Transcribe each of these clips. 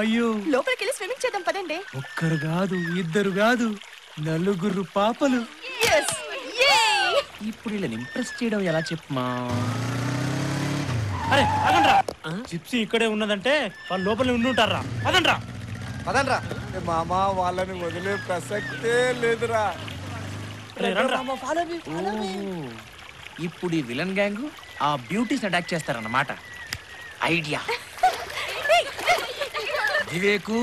అయ్యో లోపలికి వెళ్ళి స్విమ్మింగ్ చేద్దాం పదండి. ఒక్కరు కాదు ఇద్దరు కాదు నలుగురు పాపలు. ఇప్పుడు వీళ్ళని ఇంప్రెస్ చేయడం ఎలా చెప్పమా? అరే అదండ్రా జిప్సీ ఇక్కడే ఉన్నదంటే వాళ్ళు లోపల ఉండుంటారా. అదండ్రా అదనరా మామా వాళ్ళని వదిలే ప్రసక్తే లేదురా. ఇప్పుడు ఈ విలన్ గ్యాంగ్ ఆ బ్యూటీస్ అటాక్ చేస్తారన్నమాట. ఐడియా. వివేకు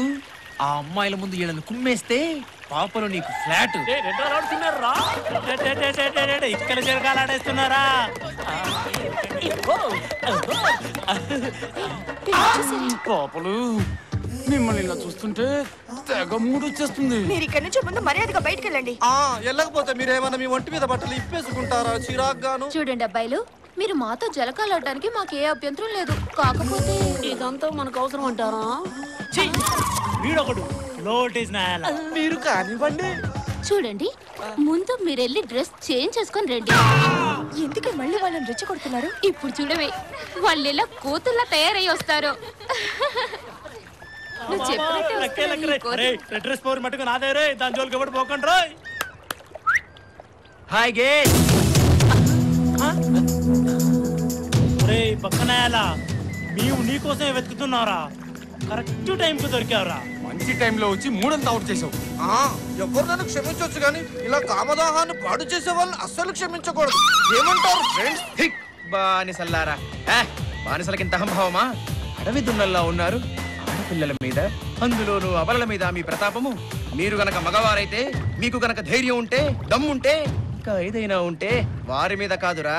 ఆ అమ్మాయిల ముందు వీళ్ళని కుమ్మేస్తే పాపలు నీకు ఫ్లాట్. ఇక్కడ జరగాలాడేస్తున్నారా? పాపలు మిమ్మల్ని ఇలా చూస్తుంటే తెగ మూడు వచ్చేస్తుంది. మీరు ఇక్కడ నుంచి ముందు మర్యాదగా బయటికి వెళ్ళండి. వెళ్ళకపోతే మీరేమన్నా మీ ఒంటి మీద బట్టలు ఇప్పేసుకుంటారా చిరాగ్గాను? చూడండి అబ్బాయిలు, మీరు మాతో జలకాలాడడానికి మాకు ఏ అభ్యంతరం లేదు. కాకపోతే ఇదంతా మనకు అవసరం అంటారా? వీడొకడు లోటేజ్ నాయాల. మీరు కానివ్వండి. చూడండి, ముందు మీరెళ్ళి డ్రెస్ చేంజ్ చేసుకొని రండి. ఎందుకు మళ్ళీ వాళ్ళని రెచ్చగొడుతున్నారు? ఇప్పుడు చూడవే, వాళ్ళు ఎలా కూతుర్లా తయారై వస్తారు. నువ్వు చెప్పినట్టు డ్రెస్ పవర్ మట్టుకు నాదే రే, దాని జోలికి ఎవరు పోకండి రోయ్. Hi gate. రే పక్కనాయాలా, మేము నీకోసమే వెతుకుతున్నారా. కరెక్ట్ టైంకి దొరికావురా. మంచి టైంలో వచ్చి మూడంతా అవుట్ చేసావు. ఎవరినైనా క్షమించవచ్చు కానీ ఇలా కామదాహాన్ని పాడు చేసే వాళ్ళని అస్సలు క్షమించకూడదు. ఏమంటారు ఫ్రెండ్స్? బానిసల్లారా, బానిసలకింత అహంభావమా? అడవి దున్నల్లా ఉన్నారు. ఆడపిల్లల మీద, అందులోనూ అబలల మీద మీ ప్రతాపము. మీరు గనక మగవారైతే, మీకు గనక ధైర్యం ఉంటే, దమ్ముంటే, ఇంకా ఏదైనా ఉంటే వారి మీద కాదురా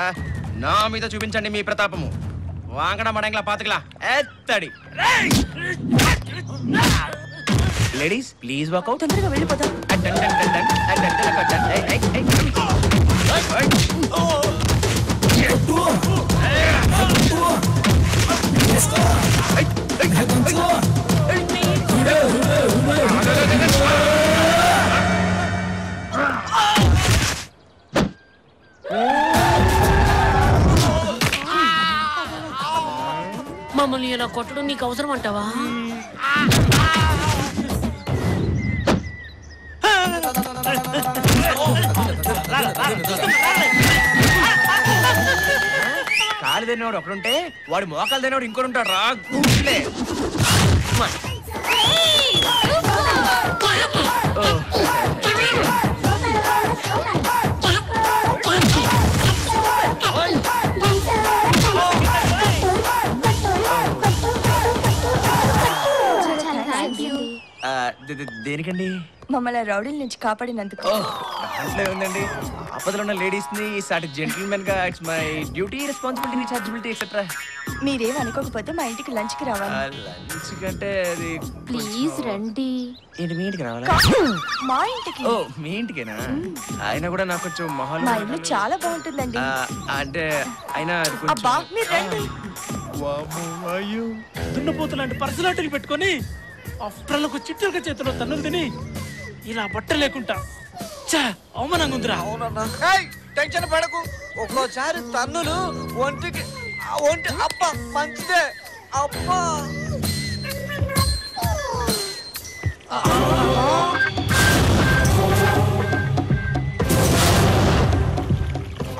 నా మీద చూపించండి మీ ప్రతాపము. వాంగడ మడంగ్లా పాతకలా ఎత్తడి. Ladies please walkout. తొందరగా వెళ్ళిపోతాం. మమ్మల్ని ఇలా కొట్టడం నీకు అవసరం అంటావా? కాలు తినేవాడు ఒకడుంటే వాడు మోకాలు తినేవాడు ఇంకోటి ఉంటాడు రా. దేనికండి? మమ్మల్ని రౌడీల నుంచి కాపాడినందుకు. దాంట్లో ఉందండి, ఆపదలో ఉన్న లేడీస్ ని సాటి జెంటిల్మెన్ గా it's my duty, responsibility, rechargeability etcetera. మీరేం అనుకోకపోతే మా ఇంటికి లంచ్ కి రావాలి. లంచ్ కంటే అది ప్లీజ్ రండి. ఏంటి మీ ఇంటికి రావాలా? మా ఇంటికి. ఓ మీ ఇంటికేనా? ఆయన కూడా నాకు కొంచెం మొహాలు. మా ఇల్లు చాలా బాగుంటుందండి. అంటే ఆయన అబ్బా మీరు రండి. అయ్యో దున్నపోతు లాంటి పర్సనాలిటీలు పెట్టుకొని ఆఫ్టర్లకు చిట్టెలుగా చేతిలో తన్నులు తిని ఇలా బట్ట లేకుండా అవమానంగా ఉందిరా. టెన్షన్ పడకు. ఒక్కోసారి తన్నులు ఒంటికి అప్ప మంచిదే. అబ్బా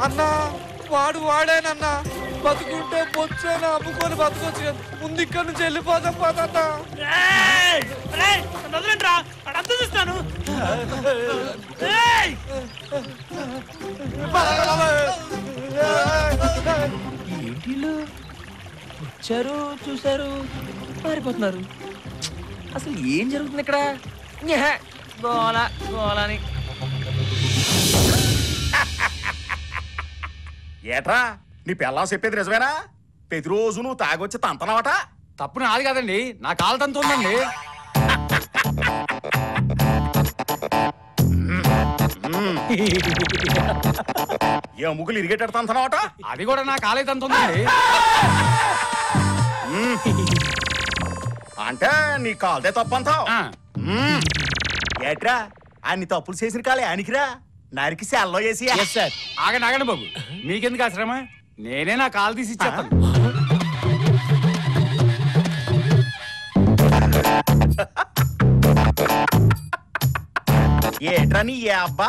అన్నా వాడు వాడేనన్నా. బతుకుంటే బొచ్చేనా అమ్ముకొని బతుకొచ్చు. ముందు ఇక్కడ నుంచి వెళ్ళిపోదాం పదన్నా. చూస్తాను ఏంటిలో వచ్చారు, చూసారు, మారిపోతున్నారు. అసలు ఏం జరుగుతుంది ఇక్కడ? గోలా గోలాని. ఏట్రా నీ పిల్లం చెప్పేది నిజమేనా? ప్రతిరోజు నువ్వు తాగొచ్చి తంతనవట. తప్పు నాది కాదండి, నా కాలు తంతుందండి. ఏ ముగ్గులు ఇరిగేటట్టు తంతనవట. అది కూడా నా కాలే తంతుందండి. అంటే నీ కాలదే తప్పంతావు. ఏట్రా అన్ని తప్పులు చేసిన కాలే ఆనికిరా నరికి సెల్లో వేసి. ఆగండి ఆగండి బాబు, మీకెందుకు ఆశ్రమ? నేనే నా కాలు తీసి ఇచ్చేస్తాను. ఏంట్రా నీ ఏ అబ్బా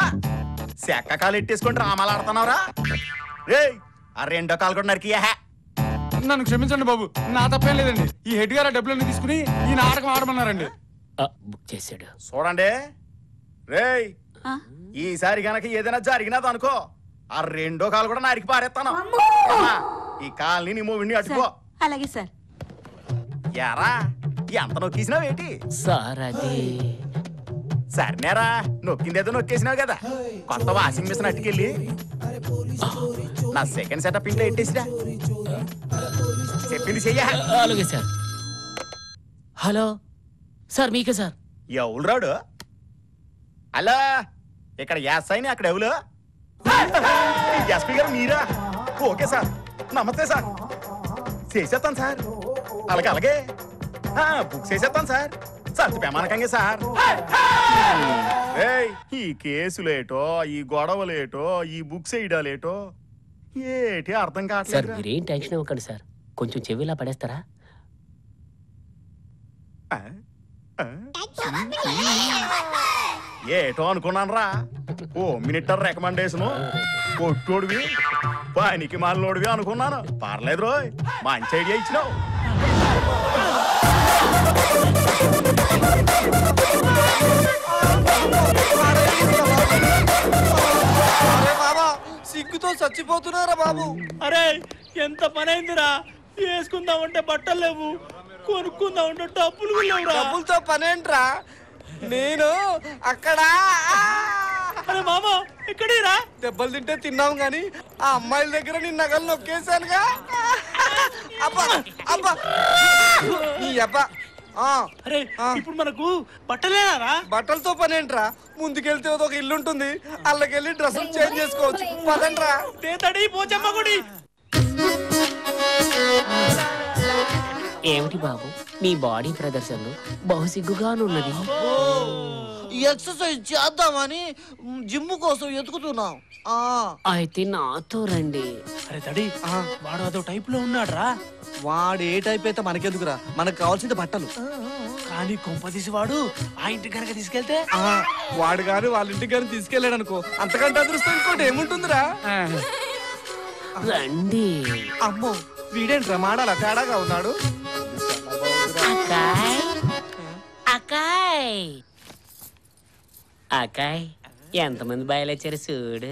చెక్క కాలు ఎట్టేసుకొని డ్రామాలు ఆడుతున్నావురా రేయ్ ఆ రెండో కాలు కూడా నరికి నన్ను క్షమించండి బాబు, నా తప్పేం లేదండి. ఈ హెడ్ గారు డబ్బులన్నీ తీసుకుని ఈ నాటకం ఆడమన్నారండి. బుక్ చేశాడు. చూడండి రేయ్ ఈసారి గనక ఏదైనా జరిగినది అనుకో ఆ రెండో కాలు కూడా నరికి పారేస్తాను. ఈ కాల్ని నీ మూవిని అట్టుకో. అలాగే సార్. యారా ఎంత నొక్కేసినావు ఏంటి సార్ అది సరేనేరా నొక్కిందేదో నొక్కేసినావు కదా కొత్త వాషింగ్ మిషన్ అట్టుకెళ్ళి నా సెకండ్ సెటప్ ఇంట్లో ఎట్టేసిరా చెప్పింది చెయ్యా. అలాగే సార్. హలో సార్ మీకే సార్. ఎవరు రాడు అలా ఇక్కడ ఎస్ఐని అక్కడ ఎవరు ఎస్పీ గారు మీరా ఓకే సార్ నమస్తే సార్ చేసేస్తాను సార్ అలాగే అలాగే బుక్ చేసేస్తాను సార్ సత్తు ప్రమాణకంగా సార్. ఈ కేసులేటో ఈ గొడవలేటో ఈ బుక్స్ వేయడాలేటో ఏటి అర్థం సార్ కావట్లేదు. మీరేం టెన్షన్ ఇవ్వకండి సార్, కొంచెం చెవిలా పడేస్తారా? ఏటో అనుకున్నాను రా ఓ మినిటర్ రికమెండేషను కొట్టోడివి పనికి మాలోడివి అనుకున్నాను. పర్లేదు రోయ్ మంచి ఐడియా ఇచ్చినావు. బాబా సిగ్గుతో చచ్చిపోతున్నారా బాబు. అరే ఎంత పని అయిందిరా, వేసుకుందామంటే బట్టలు లేవు, కొనుక్కుందామంటే డబ్బులు లేవురా. డబ్బులతో పనేంట్రా నేను అక్కడ అరే మామ ఎక్కడిరా? దెబ్బలు తింటే తిన్నాం గాని ఆ అమ్మాయిల దగ్గర నీ నగలు నొక్కేశానుగా. అబ్బా అబ్బా నీ అబ్బా. అరే ఇప్పుడు మనకు బట్టలేనారా? బట్టలతో పనేంట్రా ముందుకెళ్తే ఒక ఇల్లు ఉంటుంది అల్లకెళ్ళి డ్రెస్సులు చేంజ్ చేసుకోవచ్చు పదండ్రా. తేతడి పోచమ్మ గుడి. ఏమిటి బాబు నీ బాడీ ప్రదర్శనలు బహుసిగ్గుగానున్నది. ఎక్సర్సైజ్ చేద్దామని జిమ్ కోసం ఎతుకుతున్నాం. అయితే నాతో రండి. అరే తడి వాడు అదో టైప్ లో ఉన్నాడ్రా. వాడు ఏ టైప్ అయితే మనకెందుకురా, మనకు కావాల్సింది బట్టలు. కానీ కొంపదీసి వాడు ఆ ఇంటి కనుక తీసుకెళ్తే వాడు గాని వాళ్ళ ఇంటికి గాని తీసుకెళ్ళాడు అనుకో అంతకంటే అదృష్టం ఇంకోటి ఏముంటుందిరా. రండి. అమ్మో వీడేంట్రా మాడాల తేడాగా ఉన్నాడు. అకాయ్ అకాయ్ అకాయ్ ఎంతమంది బయలుచ్చారు చూడు.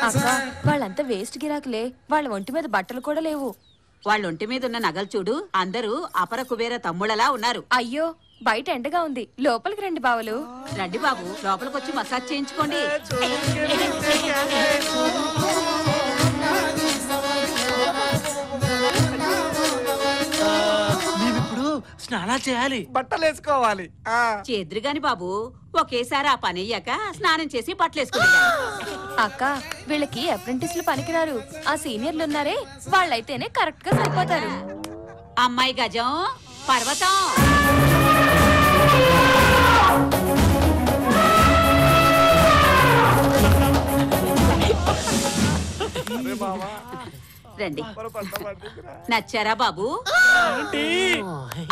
అక్క వాళ్ళంతా వేస్ట్ గిరాకులే, వాళ్ళ ఒంటి మీద బట్టలు కూడా లేవు. వాళ్ళ ఒంటి మీద ఉన్న నగలు చూడు, అందరూ అపర కుబేర తమ్ముళ్ళలా ఉన్నారు. అయ్యో బయట ఎండగా ఉంది, లోపలికి రండి బావలు. రండి బాబు లోపలికొచ్చి మసాజ్ చేయించుకోండి. మేమిప్పుడు స్నానాలు చేయాలి, బట్టలు వేసుకోవాలి. చేద్దురు గాని బాబు ఒకేసారి ఆ పని అయ్యాక స్నానం చేసి బట్టలేసుకుని. అక్క వీళ్ళకి అప్రెంటిస్లు పనికిరారు, ఆ సీనియర్లు ఉన్నారే వాళ్ళైతేనే కరెక్ట్ గా సరిపోతారు. అమ్మాయి గజం పర్వతం. రండి నచ్చారా బాబు?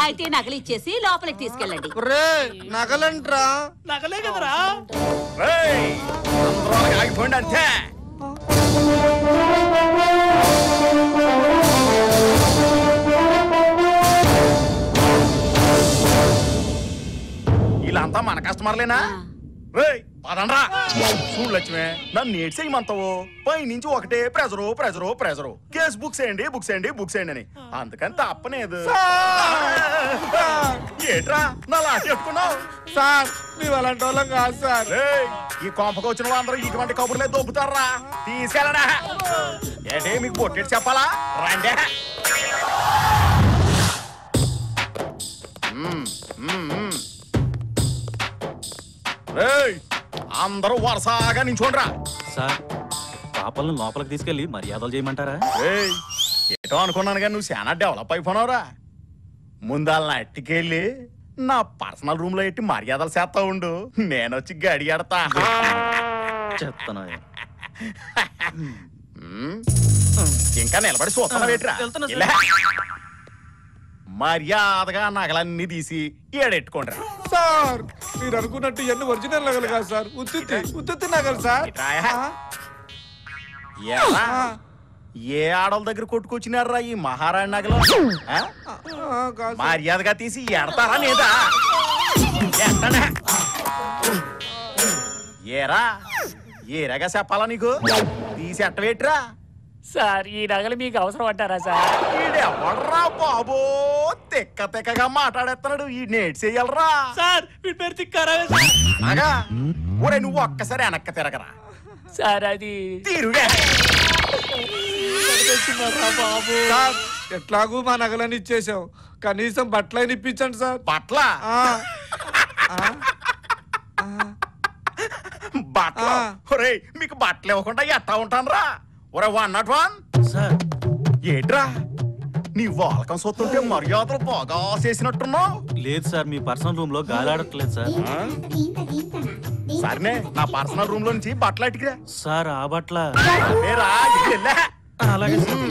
అయితే నగలు ఇచ్చేసి లోపలికి తీసుకెళ్ళండి. నగలంట్రా నగలే కదరా. ఆగిపోండి అంతే. వీళ్ళంతా మన కస్టమర్లేనా? పదండ్రా. చూడు లక్ష్మి నన్ను ఏడ్చేయమంతావు పై నుంచి ఒకటే pressure pressure pressure case books చేయండి బుక్స్ చేయండి బుక్స్ చేయండి అని. అందుకని తప్పలేదు. ఏట్రా నా లాటి పెట్టుకున్నావు? సార్ మేము అలాంటి వాళ్ళం కాదు సార్. ఈ కొంపకు వచ్చిన వాళ్ళందరూ ఇటువంటి కబుర్లే దొబ్బుతారా? తీసుకెళ్ళడా ఏంటి మీకు పొట్టేటి చెప్పాలా? రండి. అందరూ వరుసగా నించోండ్రా. సార్ పాపలను లోపలికి తీసుకెళ్లి మర్యాదలు చేయమంటారా? ఏటో అనుకున్నాను కానీ నువ్వు చాలా డెవలప్ అయిపోయినావురా. ముందాలని అట్టికెళ్ళి నా పర్సనల్ రూమ్ లో ఎట్టి మర్యాదలు చేస్తా ఉండు, నేను వచ్చి గడి ఆడతా. చెప్తాను. ఇంకా నిలబడి చూస్తున్నా వేట్రా. మర్యాదగా నగలన్నీ తీసి ఏడెట్టుకోండి. సార్ మీరు అనుకున్నట్టు ఇవన్నీ ఒరిజినల్ నగలు కాదు సార్, ఉత్తుత్తి నగలు సార్. ఏరా, ఏ ఆడోళ్ళ దగ్గర కొట్టుకొచ్చినారా ఈ మహారాణి నగలు? మర్యాదగా తీసి ఎడతారా లేదా? ఏరా, ఏరాగా చెప్పాలా నీకు? తీసి ఎట్టవేట్రా సార్. ఈ నగలు మీకు అవసరం అంటారా సార్? ఈడెవడ్రా బాబో, తెక్క తెక్కగా మాట్లాడేస్తున్నాడు. ఈ నేటి చెయ్యాలరా సార్. మీ పేరు తిక్కారా అగా? ఒరే నువ్వు ఒక్కసారి వెనక్కి తిరగరా సార్. అది తీరుగా బాబు. సార్ ఎట్లాగూ మా నగలని ఇచ్చేసాం, కనీసం బట్టలైన ఇప్పించండి సార్. బట్ల బట్ల ఒరే మీకు బట్టలు ఇవ్వకుండా ఎట్టా ఉంటానరా? ఒరే 101 సార్. ఏట్రా నీ వాలకం సొత్తుంటే మర్యాదలు బాగా చేసినట్టున్నావు. లేదు సార్, మీ పర్సనల్ రూమ్ లో గాలి ఆడట్లేదు సార్. సరేనే నా పర్సనల్ రూమ్ లో నుంచి బట్టలు అటుకురా. సార్ ఆ బట్ల అలాగే సార్.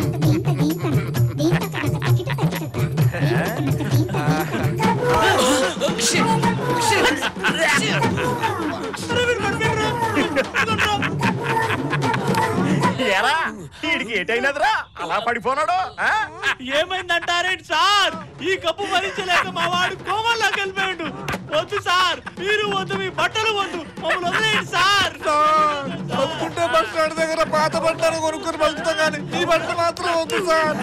ఏరా వీడికి ఏటైనదిరా అలా పడిపోనాడు? ఏమైందంటారేంటి సార్? ఈ కప్పు భరించలేక మా వాడు కోమల్లోకి వెళ్ళిపోయాడు. వద్దు సార్, మీరు వద్దు, మీ బట్టలు వద్దు, మమ్మల్ని వదిలేయండి సార్. కొనుక్కుంటే బస్ స్టాండ్ దగ్గర పాత బట్టలు కొనుక్కొని బతుకుతాం కానీ ఈ బట్ట మాత్రం వద్దు సార్.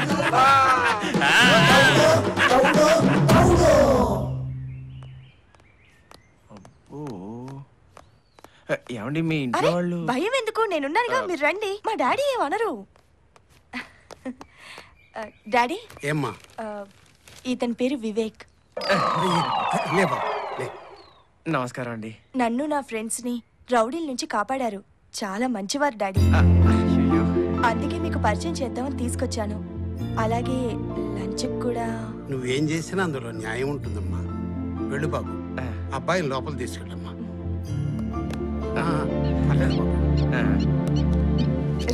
ఏమండి మీ ఇంట్లో వాళ్ళు? భయం ఎందుకు, నేనున్నానుగా, మీరు రండి. మా డాడీ ఏమనరు. డాడీ ఏమ్మా? ఇతని పేరు వివేక్. నమస్కారం అండి. నన్ను నా ఫ్రెండ్స్ ని రౌడీల నుంచి కాపాడారు. చాలా మంచివారు డాడీ. అందుకే మీకు పరిచయం చేద్దామని తీసుకొచ్చాను. అలాగే లంచ్ కూడా. నువ్వేం చేసినా అందులో న్యాయం ఉంటుందమ్మా. వెళ్ళు బాబు, అబ్బాయిని లోపల తీసుకెళ్ళమ్మా.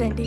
రండి.